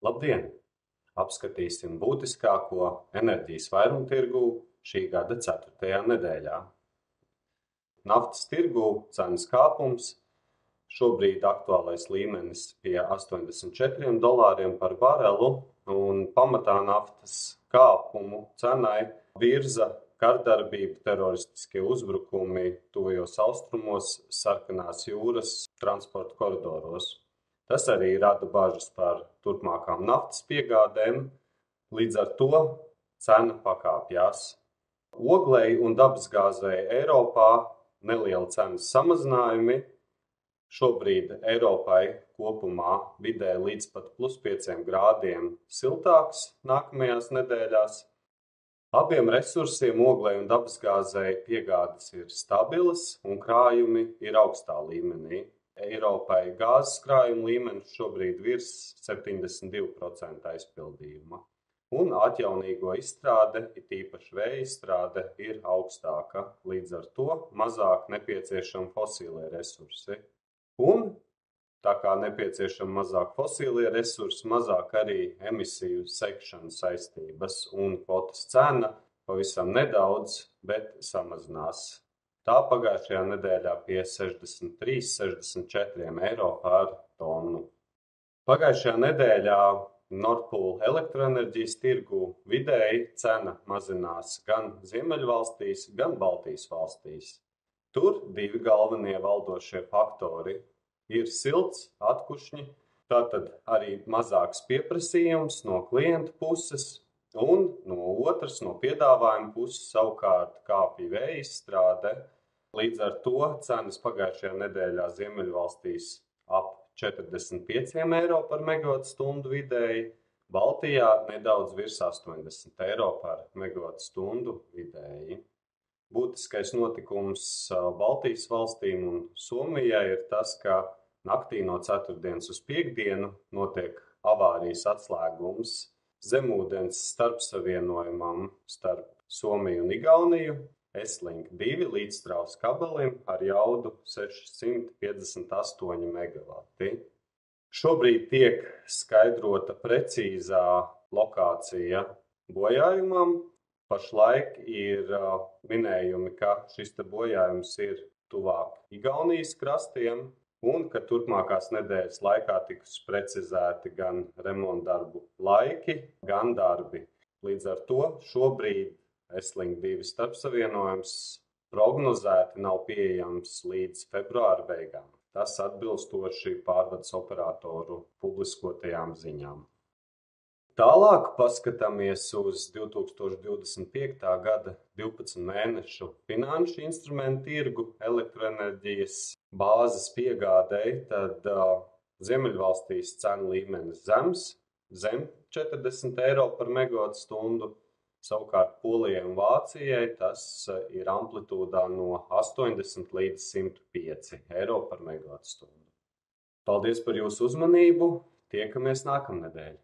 Labdien! Apskatīsim būtiskāko enerģijas vairumtirgū šī gada 4. nedēļā. Naftas tirgū cenas kāpums, šobrīd aktuālais līmenis pie $84 par barelu, un pamatā naftas kāpumu cenai virza kardarbība, teroristiskie uzbrukumi tuvajos austrumos, Sarkanās jūras transporta koridoros. Tas arī rada bažas par turpmākām naftas piegādēm, līdz ar to cena pakāpjās. Oglei un dabasgāzei Eiropā nelieli cenas samazinājumi. Šobrīd Eiropai kopumā vidē līdz pat +5 grādiem siltāks nākamajās nedēļās. Abiem resursiem, oglei un dabasgāzei, piegādes ir stabilas un krājumi ir augstā līmenī. Eiropai gāzes krājuma līmenis šobrīd virs 72% aizpildījuma. Un atjaunīgo izstrāde, it īpaši vēja izstrāde, ir augstāka, līdz ar to mazāk nepieciešami fosīlie resursi. Un tā kā nepieciešami mazāk fosīlie resursi, mazāk arī emisiju sekšanas saistības, un kvotas cena pavisam nedaudz, bet samazinās. Tā pagājušajā nedēļā pie 63–64 eiro par tonu. Pagājušajā nedēļā Nord Pool elektroenerģijas tirgū vidēji cena mazinās gan Ziemeļvalstīs, gan Baltijas valstīs. Tur divi galvenie valdošie faktori ir silts atkušņi, tātad arī mazāks pieprasījums no klientu puses, un no otras, no piedāvājuma puses savukārt kāpja vēja izstrāde. Līdz ar to cenas pagājušajā nedēļā Ziemeļvalstīs ap 45 eiro par megavatstundu vidēji, Baltijā nedaudz virs 80 eiro par megavatstundu vidēji. Būtiskais notikums Baltijas valstīm un Somijai ir tas, ka naktī no ceturtdienas uz piektdienu notiek avārijas atslēgums zemūdens starpsavienojumam starp Somiju un Igauniju, Estlink 2 līdzstrāvas kabelim ar jaudu 658 megavati. Šobrīd tiek skaidrota precīzā lokācija bojājumam. Pašlaik ir minējumi, ka šis bojājums ir tuvāk Igaunijas krastiem un ka turpmākās nedēļas laikā tiks precizēti gan remontdarbu laiki, gan darbi. Līdz ar to šobrīd Estlink 2 starpsavienojums prognozēti nav pieejams līdz februāra beigām. Tas atbilstoši pārvades operatoru publiskotajām ziņām. Tālāk paskatāmies uz 2025. gada 12 mēnešu finanšu instrumentu tirgu elektroenerģijas bāzes piegādei, tad Ziemeļvalstīs cenu līmenis zems, zem 40 eiro par megavatstundu, savukārt Polijai un Vācijai tas ir amplitūdā no 80 līdz 105 eiro par megavatstundu. Paldies par jūsu uzmanību, tiekamies nākamnedēļ!